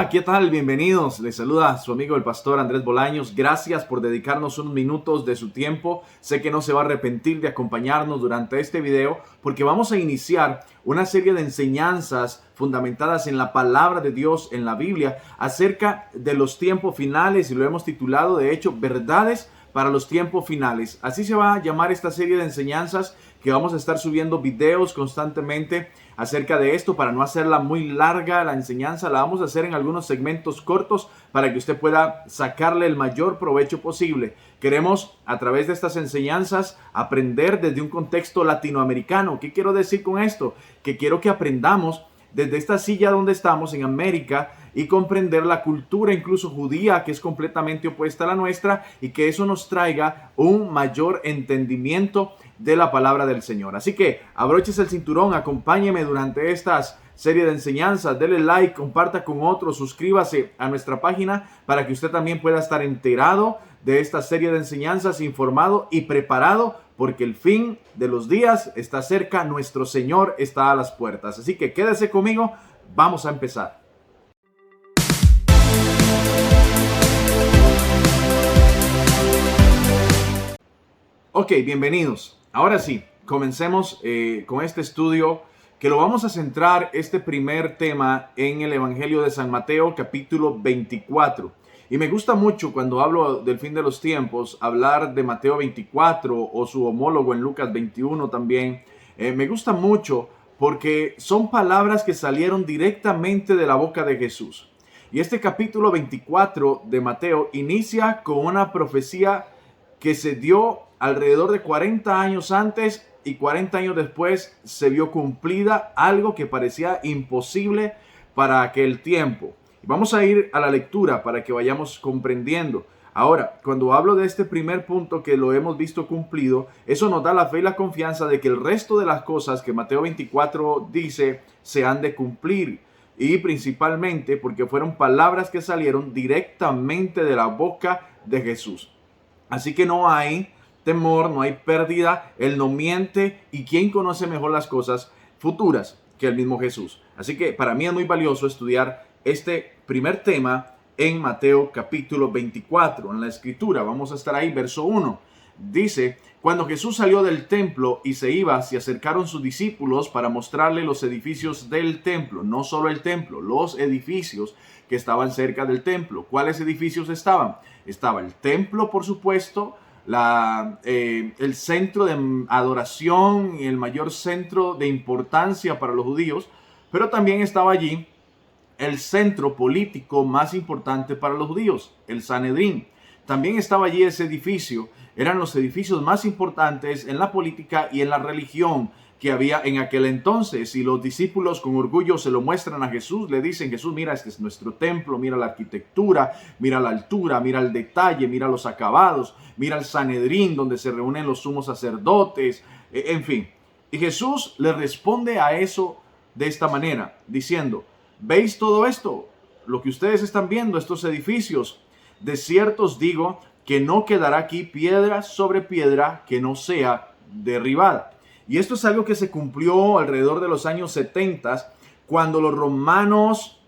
Hola, ¿qué tal? Bienvenidos. Les saluda su amigo el pastor Andrés Bolaños. Gracias por dedicarnos unos minutos de su tiempo. Sé que no se va a arrepentir de acompañarnos durante este video porque vamos a iniciar una serie de enseñanzas fundamentadas en la palabra de Dios, en la Biblia, acerca de los tiempos finales, y lo hemos titulado, de hecho, Verdades para los tiempos finales. Así se va a llamar esta serie de enseñanzas, que vamos a estar subiendo videos constantemente acerca de esto. Para no hacerla muy larga la enseñanza, la vamos a hacer en algunos segmentos cortos para que usted pueda sacarle el mayor provecho posible. Queremos, a través de estas enseñanzas, aprender desde un contexto latinoamericano. ¿Qué quiero decir con esto? Que quiero que aprendamos desde esta silla donde estamos en América y comprender la cultura incluso judía, que es completamente opuesta a la nuestra, y que eso nos traiga un mayor entendimiento de la palabra del Señor. Así que abróchese el cinturón, acompáñeme durante estas serie de enseñanzas, dele like, comparta con otros, suscríbase a nuestra página para que usted también pueda estar enterado de esta serie de enseñanzas, informado y preparado, porque el fin de los días está cerca, nuestro Señor está a las puertas. Así que quédese conmigo, vamos a empezar. Ok, bienvenidos. Ahora sí, comencemos con este estudio, que lo vamos a centrar, este primer tema, en el Evangelio de San Mateo, capítulo 24. Y me gusta mucho, cuando hablo del fin de los tiempos, hablar de Mateo 24 o su homólogo en Lucas 21 también. Me gusta mucho porque son palabras que salieron directamente de la boca de Jesús. Y este capítulo 24 de Mateo inicia con una profecía que se dio alrededor de 40 años antes, y 40 años después se vio cumplida, algo que parecía imposible para aquel tiempo. Vamos a ir a la lectura para que vayamos comprendiendo. Ahora, cuando hablo de este primer punto, que lo hemos visto cumplido, eso nos da la fe y la confianza de que el resto de las cosas que Mateo 24 dice se han de cumplir. Y principalmente porque fueron palabras que salieron directamente de la boca de Jesús. Así que no hay temor, no hay pérdida, Él no miente, y ¿quién conoce mejor las cosas futuras que el mismo Jesús? Así que para mí es muy valioso estudiar este primer tema en Mateo capítulo 24, en la escritura. Vamos a estar ahí, verso 1. Dice: cuando Jesús salió del templo y se iba, se acercaron sus discípulos para mostrarle los edificios del templo. No solo el templo, los edificios que estaban cerca del templo. ¿Cuáles edificios estaban? Estaba el templo, por supuesto, el centro de adoración y el mayor centro de importancia para los judíos, pero también estaba allí el centro político más importante para los judíos, el Sanedrín. También estaba allí ese edificio. Eran los edificios más importantes en la política y en la religión que había en aquel entonces. Y los discípulos con orgullo se lo muestran a Jesús. Le dicen: Jesús, mira, este es nuestro templo, mira la arquitectura, mira la altura, mira el detalle, mira los acabados, mira el Sanedrín donde se reúnen los sumos sacerdotes, en fin. Y Jesús le responde a eso de esta manera, diciendo: ¿veis todo esto? Lo que ustedes están viendo, estos edificios. De cierto os digo que no quedará aquí piedra sobre piedra que no sea derribada. Y esto es algo que se cumplió alrededor de los años 70, cuando los romanos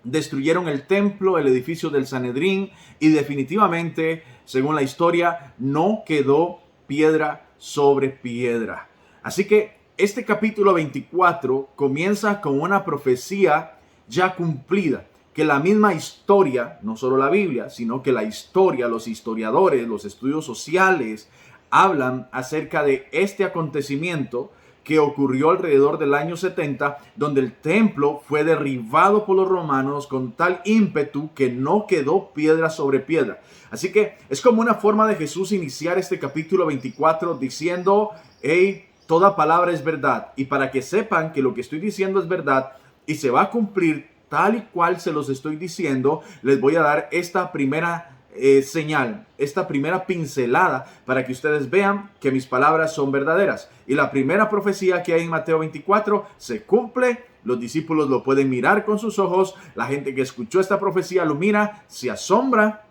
destruyeron el templo, el edificio del Sanedrín, y definitivamente, según la historia, no quedó piedra sobre piedra. Así que este capítulo 24 comienza con una profecía ya cumplida, que la misma historia, no solo la Biblia, sino que la historia, los historiadores, los estudios sociales, hablan acerca de este acontecimiento que ocurrió alrededor del año 70, donde el templo fue derribado por los romanos con tal ímpetu que no quedó piedra sobre piedra. Así que es como una forma de Jesús iniciar este capítulo 24 diciendo: hey, toda palabra es verdad. Y para que sepan que lo que estoy diciendo es verdad y se va a cumplir tal y cual se los estoy diciendo, les voy a dar esta primera señal, esta primera pincelada, para que ustedes vean que mis palabras son verdaderas. Y la primera profecía que hay en Mateo 24 se cumple. Los discípulos lo pueden mirar con sus ojos. La gente que escuchó esta profecía lo mira, se asombra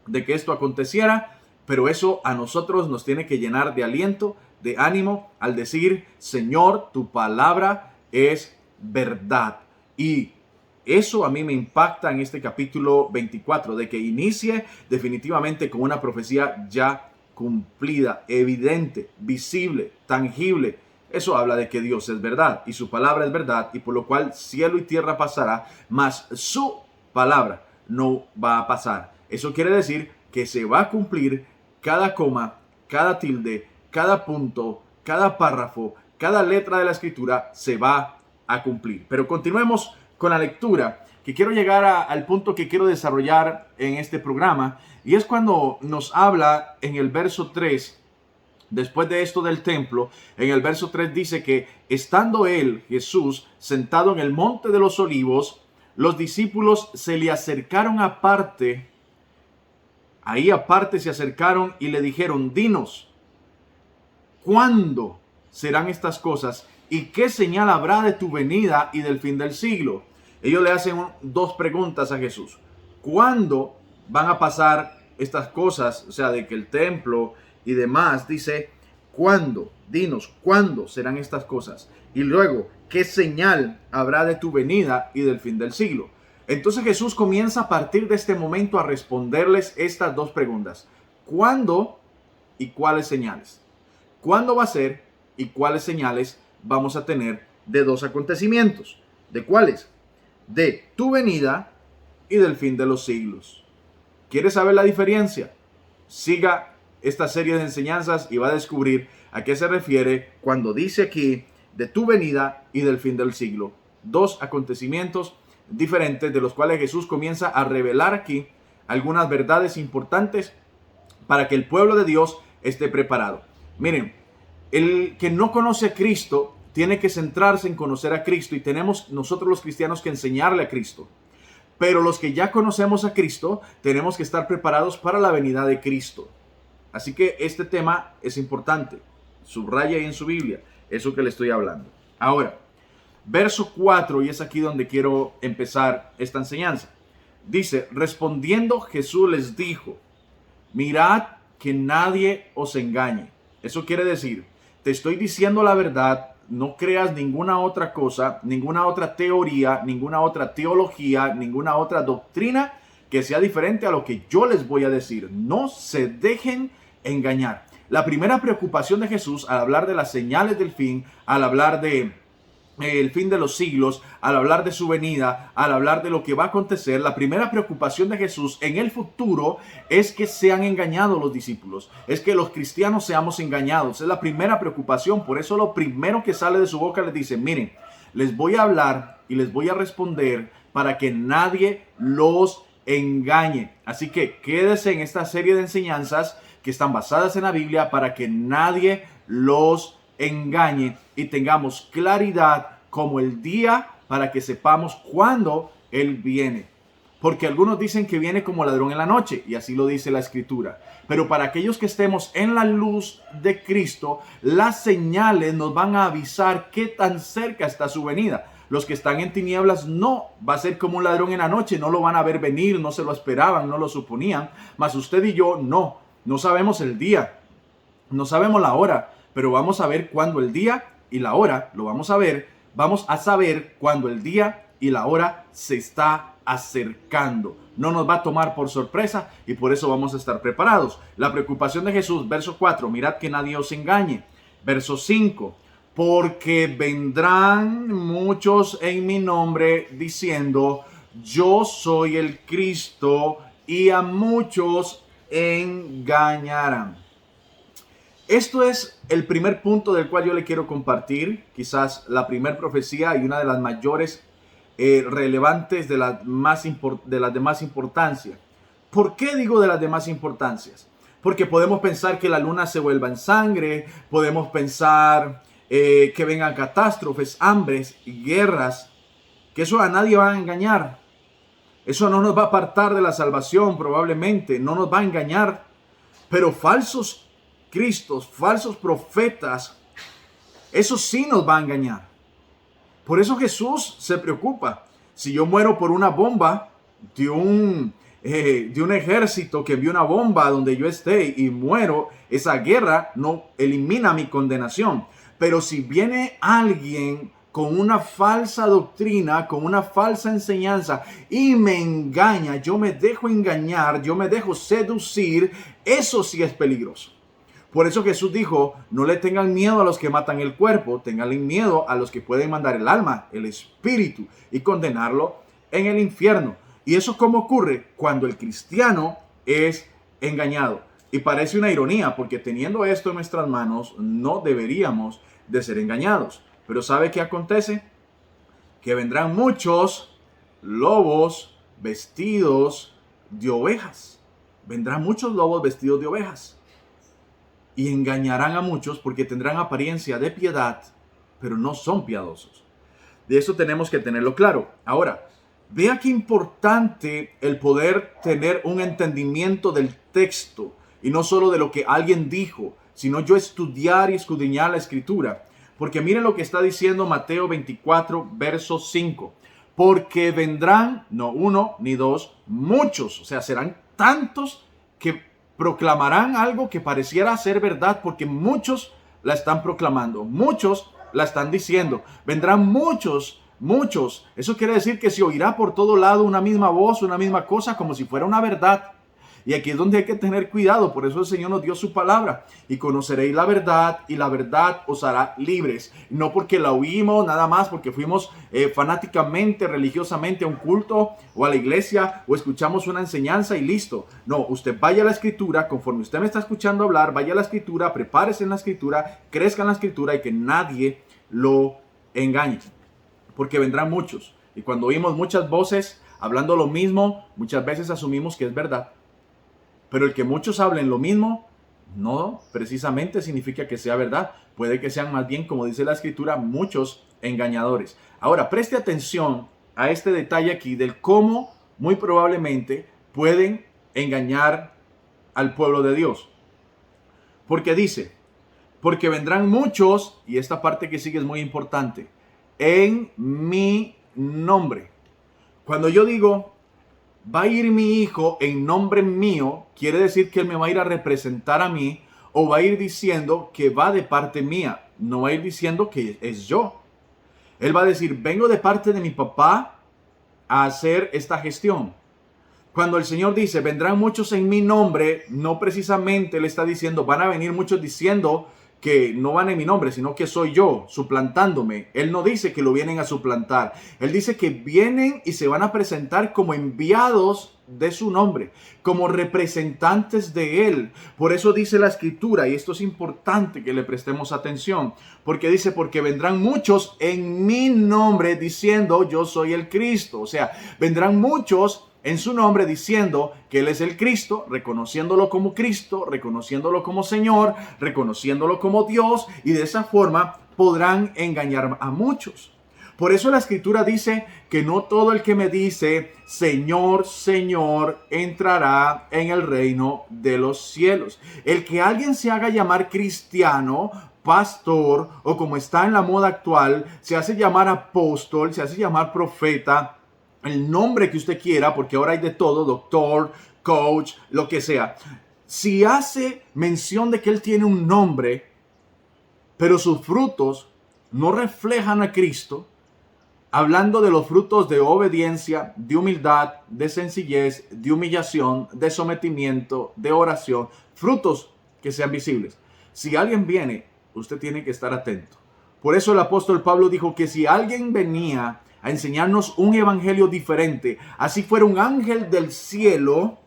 de que esto aconteciera, pero eso a nosotros nos tiene que llenar de aliento, de ánimo, al decir: Señor, tu palabra es verdad. Y Eso a mí me impacta en este capítulo 24, de que inicie definitivamente con una profecía ya cumplida, evidente, visible, tangible. Eso habla de que Dios es verdad y su palabra es verdad, y por lo cual cielo y tierra pasará, mas su palabra no va a pasar. Eso quiere decir que se va a cumplir cada coma, cada tilde, cada punto, cada párrafo, cada letra de la escritura se va a cumplir. Pero continuemos con la lectura, que quiero llegar al punto que quiero desarrollar en este programa, y es cuando nos habla en el verso 3, después de esto del templo. En el verso 3 dice que estando él, Jesús, sentado en el monte de los olivos, los discípulos se le acercaron aparte. Ahí aparte se acercaron y le dijeron: dinos, ¿cuándo serán estas cosas? ¿Y qué señal habrá de tu venida y del fin del siglo? Ellos le hacen dos preguntas a Jesús. ¿Cuándo van a pasar estas cosas? O sea, de que el templo y demás. Dice, ¿cuándo? Dinos, ¿cuándo serán estas cosas? Y luego, ¿qué señal habrá de tu venida y del fin del siglo? Entonces Jesús comienza a partir de este momento a responderles estas dos preguntas. ¿Cuándo y cuáles señales? ¿Cuándo va a ser y cuáles señales vamos a tener de dos acontecimientos? ¿De cuáles? De tu venida y del fin de los siglos. ¿Quieres saber la diferencia? Siga esta serie de enseñanzas y va a descubrir a qué se refiere cuando dice aquí de tu venida y del fin del siglo. Dos acontecimientos diferentes de los cuales Jesús comienza a revelar aquí algunas verdades importantes para que el pueblo de Dios esté preparado. Miren, el que no conoce a Cristo tiene que centrarse en conocer a Cristo, y tenemos nosotros los cristianos que enseñarle a Cristo. Pero los que ya conocemos a Cristo tenemos que estar preparados para la venida de Cristo. Así que este tema es importante. Subraya ahí en su Biblia eso que le estoy hablando. Ahora, verso 4, y es aquí donde quiero empezar esta enseñanza. Dice, respondiendo Jesús les dijo: mirad que nadie os engañe. Eso quiere decir, te estoy diciendo la verdad, no creas ninguna otra cosa, ninguna otra teoría, ninguna otra teología, ninguna otra doctrina que sea diferente a lo que yo les voy a decir. No se dejen engañar. La primera preocupación de Jesús al hablar de las señales del fin, al hablar de el fin de los siglos, al hablar de su venida, al hablar de lo que va a acontecer, la primera preocupación de Jesús en el futuro es que sean engañados los discípulos, es que los cristianos seamos engañados. Es la primera preocupación. Por eso lo primero que sale de su boca les dice: miren, les voy a hablar y les voy a responder para que nadie los engañe. Así que quédese en esta serie de enseñanzas que están basadas en la Biblia para que nadie los engañe y tengamos claridad como el día para que sepamos cuándo Él viene. Porque algunos dicen que viene como ladrón en la noche, y así lo dice la Escritura. Pero para aquellos que estemos en la luz de Cristo, las señales nos van a avisar qué tan cerca está su venida. Los que están en tinieblas no va a ser como un ladrón en la noche, no lo van a ver venir, no se lo esperaban, no lo suponían. Mas usted y yo no sabemos el día, no sabemos la hora, pero vamos a ver cuándo el día y la hora, lo vamos a ver, vamos a saber cuándo el día y la hora se está acercando. No nos va a tomar por sorpresa y por eso vamos a estar preparados. La preocupación de Jesús, verso 4, mirad que nadie os engañe. Verso 5, porque vendrán muchos en mi nombre diciendo, yo soy el Cristo, y a muchos engañarán. Esto es el primer punto del cual yo le quiero compartir, quizás la primera profecía y una de las mayores relevantes, de las de más importancia. ¿Por qué digo de las de más importancias? Porque podemos pensar que la luna se vuelva en sangre, podemos pensar que vengan catástrofes, hambres y guerras, que eso a nadie va a engañar. Eso no nos va a apartar de la salvación, probablemente, no nos va a engañar, pero falsos cristos, falsos profetas, eso sí nos va a engañar. Por eso Jesús se preocupa. Si yo muero por una bomba de un ejército que envió una bomba donde yo esté y muero, esa guerra no elimina mi condenación. Pero si viene alguien con una falsa doctrina, con una falsa enseñanza y me engaña, yo me dejo engañar, yo me dejo seducir, eso sí es peligroso. Por eso Jesús dijo, no le tengan miedo a los que matan el cuerpo, tenganle miedo a los que pueden mandar el alma, el espíritu y condenarlo en el infierno. ¿Y eso cómo ocurre? Cuando el cristiano es engañado. Y parece una ironía, porque teniendo esto en nuestras manos, no deberíamos de ser engañados. Pero ¿sabe qué acontece? Que vendrán muchos lobos vestidos de ovejas. Vendrán muchos lobos vestidos de ovejas. Y engañarán a muchos porque tendrán apariencia de piedad, pero no son piadosos. De eso tenemos que tenerlo claro. Ahora, vea qué importante el poder tener un entendimiento del texto y no solo de lo que alguien dijo, sino yo estudiar y escudriñar la escritura. Porque miren lo que está diciendo Mateo 24, verso 5. Porque vendrán, no uno ni dos, muchos, o sea, serán tantos que proclamarán algo que pareciera ser verdad, porque muchos la están proclamando, muchos la están diciendo. Vendrán muchos. Eso quiere decir que se oirá por todo lado una misma voz, una misma cosa, como si fuera una verdad. Y aquí es donde hay que tener cuidado. Por eso el Señor nos dio su palabra. Y conoceréis la verdad, y la verdad os hará libres. No porque la oímos, nada más porque fuimos fanáticamente, religiosamente a un culto o a la iglesia, o escuchamos una enseñanza y listo. No, usted vaya a la escritura, conforme usted me está escuchando hablar, vaya a la escritura, prepárese en la escritura, crezca en la escritura y que nadie lo engañe. Porque vendrán muchos. Y cuando oímos muchas voces hablando lo mismo, muchas veces asumimos que es verdad. Pero el que muchos hablen lo mismo, no precisamente significa que sea verdad. Puede que sean más bien, como dice la escritura, muchos engañadores. Ahora, preste atención a este detalle aquí del cómo muy probablemente pueden engañar al pueblo de Dios. Porque dice, porque vendrán muchos, y esta parte que sigue es muy importante, en mi nombre. Cuando yo digo, va a ir mi hijo en nombre mío, quiere decir que él me va a ir a representar a mí, o va a ir diciendo que va de parte mía, no va a ir diciendo que es yo. Él va a decir, vengo de parte de mi papá a hacer esta gestión. Cuando el Señor dice, vendrán muchos en mi nombre, no precisamente le está diciendo, van a venir muchos diciendo que no van en mi nombre, sino que soy yo, suplantándome. Él no dice que lo vienen a suplantar. Él dice que vienen y se van a presentar como enviados de su nombre, como representantes de Él. Por eso dice la Escritura, y esto es importante que le prestemos atención, porque dice, porque vendrán muchos en mi nombre diciendo, yo soy el Cristo. O sea, vendrán muchos en su nombre diciendo que Él es el Cristo, reconociéndolo como Cristo, reconociéndolo como Señor, reconociéndolo como Dios, y de esa forma podrán engañar a muchos. Por eso la Escritura dice que no todo el que me dice Señor, Señor, entrará en el reino de los cielos. El que alguien se haga llamar cristiano, pastor, o como está en la moda actual, se hace llamar apóstol, se hace llamar profeta, el nombre que usted quiera, porque ahora hay de todo, doctor, coach, lo que sea. Si hace mención de que él tiene un nombre, pero sus frutos no reflejan a Cristo, hablando de los frutos de obediencia, de humildad, de sencillez, de humillación, de sometimiento, de oración, frutos que sean visibles. Si alguien viene, usted tiene que estar atento. Por eso el apóstol Pablo dijo que si alguien venía a enseñarnos un evangelio diferente, así fuera un ángel del cielo,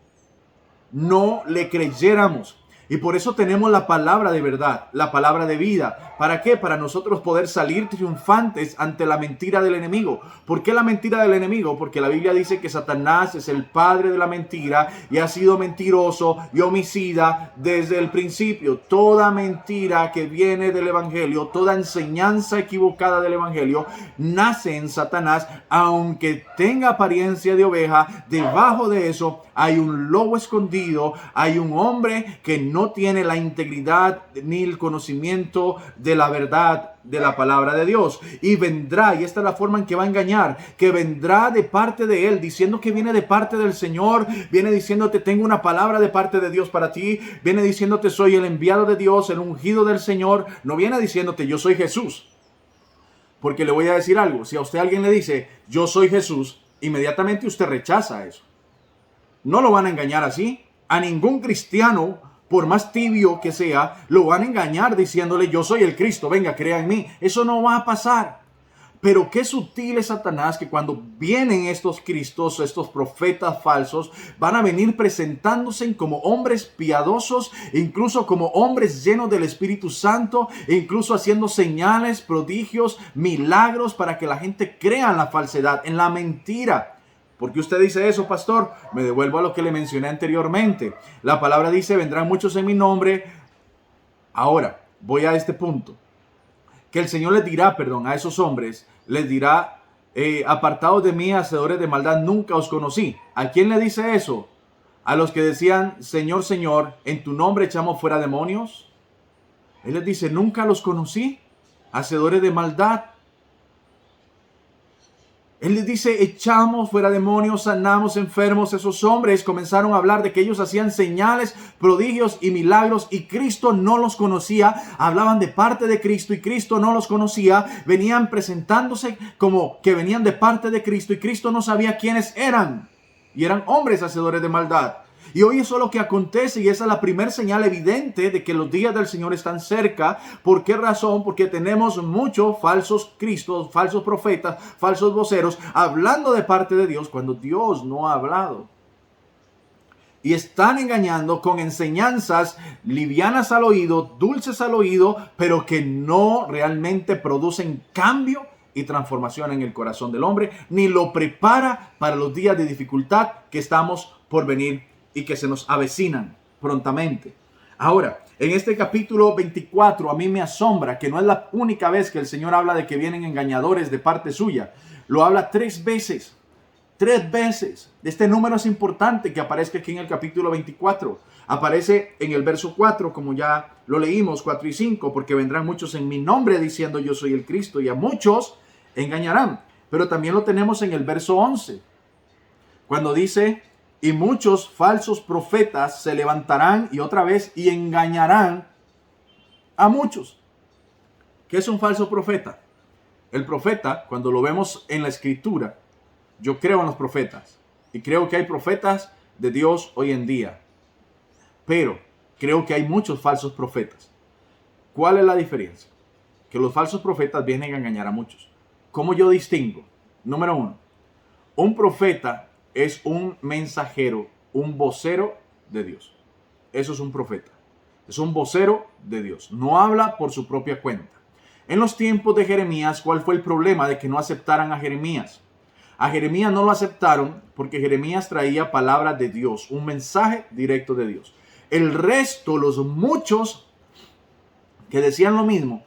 no le creyéramos. Y por eso tenemos la palabra de verdad, la palabra de vida. ¿Para qué? Para nosotros poder salir triunfantes ante la mentira del enemigo. ¿Por qué la mentira del enemigo? Porque la Biblia dice que Satanás es el padre de la mentira y ha sido mentiroso y homicida desde el principio. Toda mentira que viene del evangelio, toda enseñanza equivocada del evangelio, nace en Satanás, aunque tenga apariencia de oveja. Debajo de eso hay un lobo escondido, hay un hombre que no tiene la integridad ni el conocimiento de la verdad de la palabra de Dios. Y vendrá, y esta es la forma en que va a engañar, que vendrá de parte de Él, diciendo que viene de parte del Señor, viene diciéndote, tengo una palabra de parte de Dios para ti, viene diciéndote, soy el enviado de Dios, el ungido del Señor, no viene diciéndote, yo soy Jesús. Porque le voy a decir algo, si a usted alguien le dice, yo soy Jesús, inmediatamente usted rechaza eso. No lo van a engañar así. A ningún cristiano, por más tibio que sea, lo van a engañar diciéndole, yo soy el Cristo, venga, crea en mí. Eso no va a pasar. Pero qué sutil es Satanás, que cuando vienen estos cristos, estos profetas falsos, van a venir presentándose como hombres piadosos, incluso como hombres llenos del Espíritu Santo, e incluso haciendo señales, prodigios, milagros para que la gente crea en la falsedad, en la mentira. ¿Por qué usted dice eso, pastor? Me devuelvo a lo que le mencioné anteriormente. La palabra dice, vendrán muchos en mi nombre. Ahora, voy a este punto. Que el Señor les dirá, a esos hombres, les dirá, apartados de mí, hacedores de maldad, nunca os conocí. ¿A quién le dice eso? A los que decían, Señor, Señor, en tu nombre echamos fuera demonios. Él les dice, nunca los conocí, hacedores de maldad. Él les dice, echamos fuera demonios, sanamos enfermos. Esos hombres comenzaron a hablar de que ellos hacían señales, prodigios y milagros y Cristo no los conocía. Hablaban de parte de Cristo y Cristo no los conocía. Venían presentándose como que venían de parte de Cristo y Cristo no sabía quiénes eran. Y eran hombres hacedores de maldad. Y hoy eso es lo que acontece y esa es la primera señal evidente de que los días del Señor están cerca. ¿Por qué razón? Porque tenemos muchos falsos cristos, falsos profetas, falsos voceros hablando de parte de Dios cuando Dios no ha hablado. Y están engañando con enseñanzas livianas al oído, dulces al oído, pero que no realmente producen cambio y transformación en el corazón del hombre, ni lo prepara para los días de dificultad que estamos por venir y que se nos avecinan prontamente. Ahora, en este capítulo 24, a mí me asombra que no es la única vez que el Señor habla de que vienen engañadores de parte suya. Lo habla 3 veces. 3 veces. Este número es importante que aparezca aquí en el capítulo 24. Aparece en el verso 4, como ya lo leímos, 4 y 5, porque vendrán muchos en mi nombre diciendo yo soy el Cristo y a muchos engañarán. Pero también lo tenemos en el verso 11, cuando dice, y muchos falsos profetas se levantarán y otra vez y engañarán a muchos. ¿Qué es un falso profeta? El profeta, cuando lo vemos en la escritura, yo creo en los profetas y creo que hay profetas de Dios hoy en día, pero creo que hay muchos falsos profetas. ¿Cuál es la diferencia? Que los falsos profetas vienen a engañar a muchos. ¿Cómo yo distingo? Número 1, un profeta es un mensajero, un vocero de Dios. Eso es un profeta. Es un vocero de Dios. No habla por su propia cuenta. En los tiempos de Jeremías, ¿cuál fue el problema de que no aceptaran a Jeremías? A Jeremías no lo aceptaron porque Jeremías traía palabras de Dios, un mensaje directo de Dios. El resto, los muchos que decían lo mismo,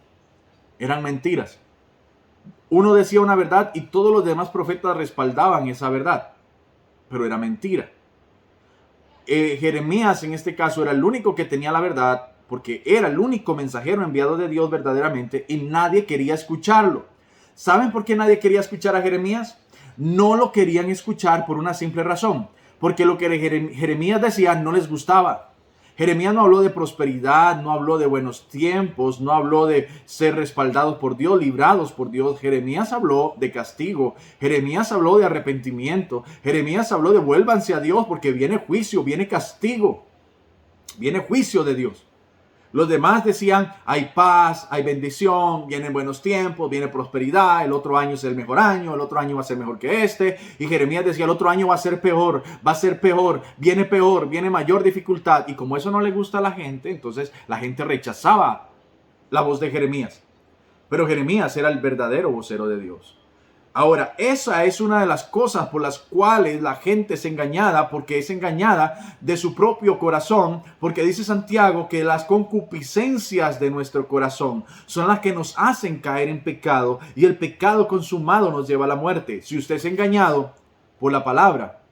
eran mentiras. Uno decía una verdad y todos los demás profetas respaldaban esa verdad, pero era mentira. Jeremías en este caso era el único que tenía la verdad porque era el único mensajero enviado de Dios verdaderamente y nadie quería escucharlo. ¿Saben por qué nadie quería escuchar a Jeremías? No lo querían escuchar por una simple razón, porque lo que Jeremías decía no les gustaba. Jeremías no habló de prosperidad, no habló de buenos tiempos, no habló de ser respaldados por Dios, librados por Dios. Jeremías habló de castigo, Jeremías habló de arrepentimiento, Jeremías habló de vuélvanse a Dios porque viene juicio, viene castigo, viene juicio de Dios. Los demás decían, hay paz, hay bendición, vienen buenos tiempos, viene prosperidad, el otro año es el mejor año, el otro año va a ser mejor que este. Y Jeremías decía, el otro año va a ser peor, viene mayor dificultad. Y como eso no le gusta a la gente, entonces la gente rechazaba la voz de Jeremías. Pero Jeremías era el verdadero vocero de Dios. Ahora, esa es una de las cosas por las cuales la gente es engañada, porque es engañada de su propio corazón, porque dice Santiago que las concupiscencias de nuestro corazón son las que nos hacen caer en pecado y el pecado consumado nos lleva a la muerte. Si usted es engañado por la palabra,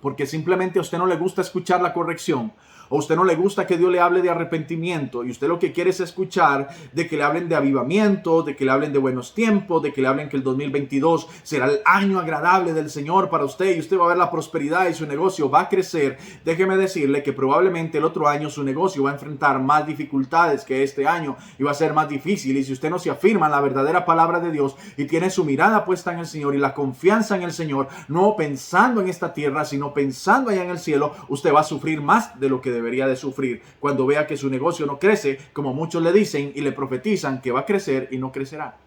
porque simplemente a usted no le gusta escuchar la corrección, o a usted no le gusta que Dios le hable de arrepentimiento, y usted lo que quiere es escuchar de que le hablen de avivamiento, de que le hablen de buenos tiempos, de que le hablen que el 2022 será el año agradable del Señor para usted y usted va a ver la prosperidad y su negocio va a crecer. Déjeme decirle que probablemente el otro año su negocio va a enfrentar más dificultades que este año y va a ser más difícil, y si usted no se afirma en la verdadera palabra de Dios y tiene su mirada puesta en el Señor y la confianza en el Señor, no pensando en esta tierra sino pensando allá en el cielo, usted va a sufrir más de lo que debería de sufrir cuando vea que su negocio no crece como muchos le dicen y le profetizan que va a crecer y no crecerá.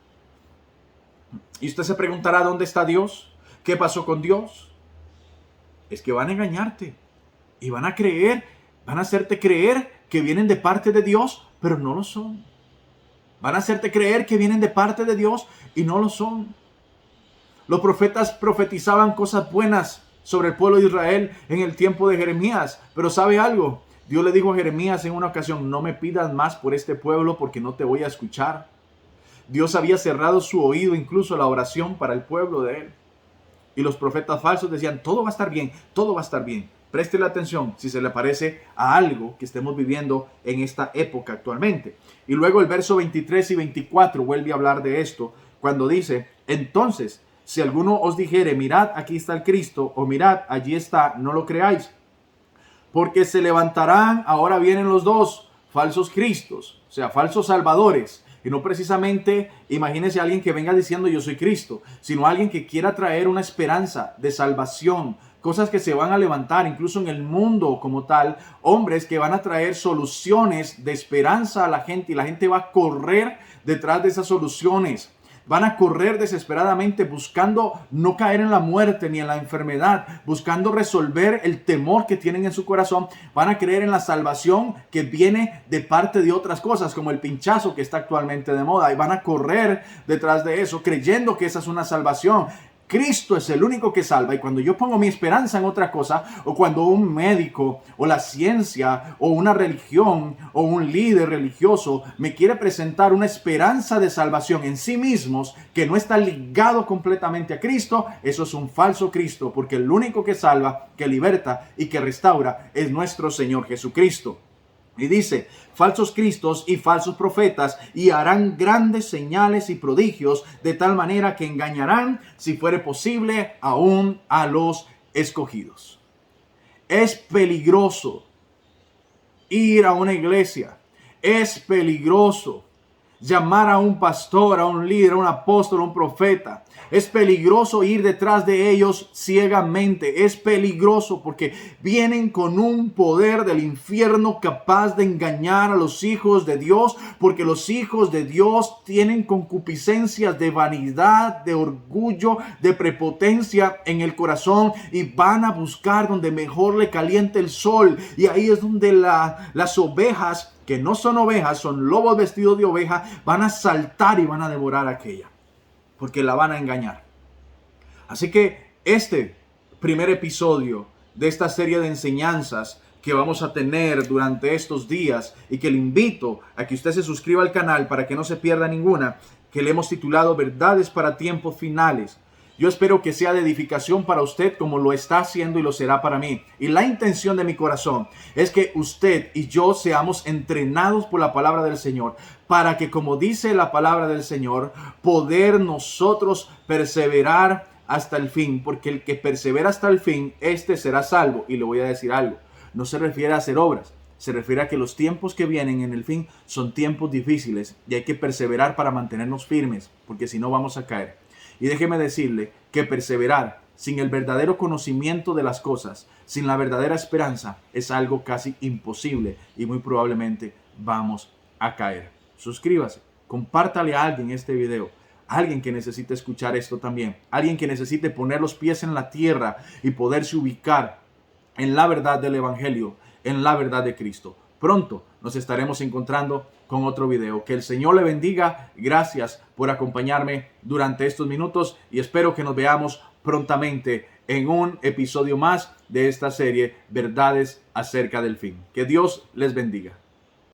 Y usted se preguntará, ¿dónde está Dios? ¿Qué pasó con Dios? Es que van a engañarte y van a creer, van a hacerte creer que vienen de parte de Dios, pero no lo son. Van a hacerte creer que vienen de parte de Dios y no lo son. Los profetas profetizaban cosas buenas sobre el pueblo de Israel en el tiempo de Jeremías, pero ¿sabe algo? Dios le dijo a Jeremías en una ocasión, no me pidas más por este pueblo porque no te voy a escuchar. Dios había cerrado su oído incluso a la oración para el pueblo de él. Y los profetas falsos decían, todo va a estar bien, todo va a estar bien. Préstele atención si se le parece a algo que estemos viviendo en esta época actualmente. Y luego el verso 23 y 24 vuelve a hablar de esto cuando dice, entonces, si alguno os dijere, mirad, aquí está el Cristo, o mirad, allí está, no lo creáis. Porque se levantarán, ahora vienen los dos, falsos cristos, o sea, falsos salvadores. Y no precisamente, imagínese a alguien que venga diciendo yo soy Cristo, sino alguien que quiera traer una esperanza de salvación, cosas que se van a levantar incluso en el mundo como tal, hombres que van a traer soluciones de esperanza a la gente y la gente va a correr detrás de esas soluciones. Van a correr desesperadamente buscando no caer en la muerte ni en la enfermedad, buscando resolver el temor que tienen en su corazón. Van a creer en la salvación que viene de parte de otras cosas, como el pinchazo que está actualmente de moda. Y van a correr detrás de eso, creyendo que esa es una salvación. Cristo es el único que salva, y cuando yo pongo mi esperanza en otra cosa, o cuando un médico o la ciencia o una religión o un líder religioso me quiere presentar una esperanza de salvación en sí mismos que no está ligado completamente a Cristo, eso es un falso Cristo, porque el único que salva, que liberta y que restaura es nuestro Señor Jesucristo. Y dice, falsos cristos y falsos profetas, y harán grandes señales y prodigios, de tal manera que engañarán, si fuere posible, aún a los escogidos. Es peligroso ir a una iglesia. Es peligroso llamar a un pastor, a un líder, a un apóstol, a un profeta. Es peligroso ir detrás de ellos ciegamente. Es peligroso porque vienen con un poder del infierno capaz de engañar a los hijos de Dios, porque los hijos de Dios tienen concupiscencias de vanidad, de orgullo, de prepotencia en el corazón, y van a buscar donde mejor le caliente el sol. Y ahí es donde las ovejas, que no son ovejas, son lobos vestidos de oveja, van a saltar y van a devorar a aquella, porque la van a engañar. Así que este primer episodio de esta serie de enseñanzas que vamos a tener durante estos días, y que le invito a que usted se suscriba al canal para que no se pierda ninguna, que le hemos titulado Verdades para Tiempos Finales. Yo espero que sea de edificación para usted como lo está haciendo y lo será para mí. Y la intención de mi corazón es que usted y yo seamos entrenados por la palabra del Señor, para que, como dice la palabra del Señor, poder nosotros perseverar hasta el fin. Porque el que persevera hasta el fin, este será salvo. Y le voy a decir algo, no se refiere a hacer obras. Se refiere a que los tiempos que vienen en el fin son tiempos difíciles y hay que perseverar para mantenernos firmes, porque si no vamos a caer. Y déjeme decirle que perseverar sin el verdadero conocimiento de las cosas, sin la verdadera esperanza, es algo casi imposible y muy probablemente vamos a caer. Suscríbase, compártale a alguien este video, alguien que necesite escuchar esto también, alguien que necesite poner los pies en la tierra y poderse ubicar en la verdad del Evangelio, en la verdad de Cristo. Pronto nos estaremos encontrando con otro video. Que el Señor le bendiga. Gracias por acompañarme durante estos minutos y espero que nos veamos prontamente en un episodio más de esta serie Verdades acerca del fin. Que Dios les bendiga.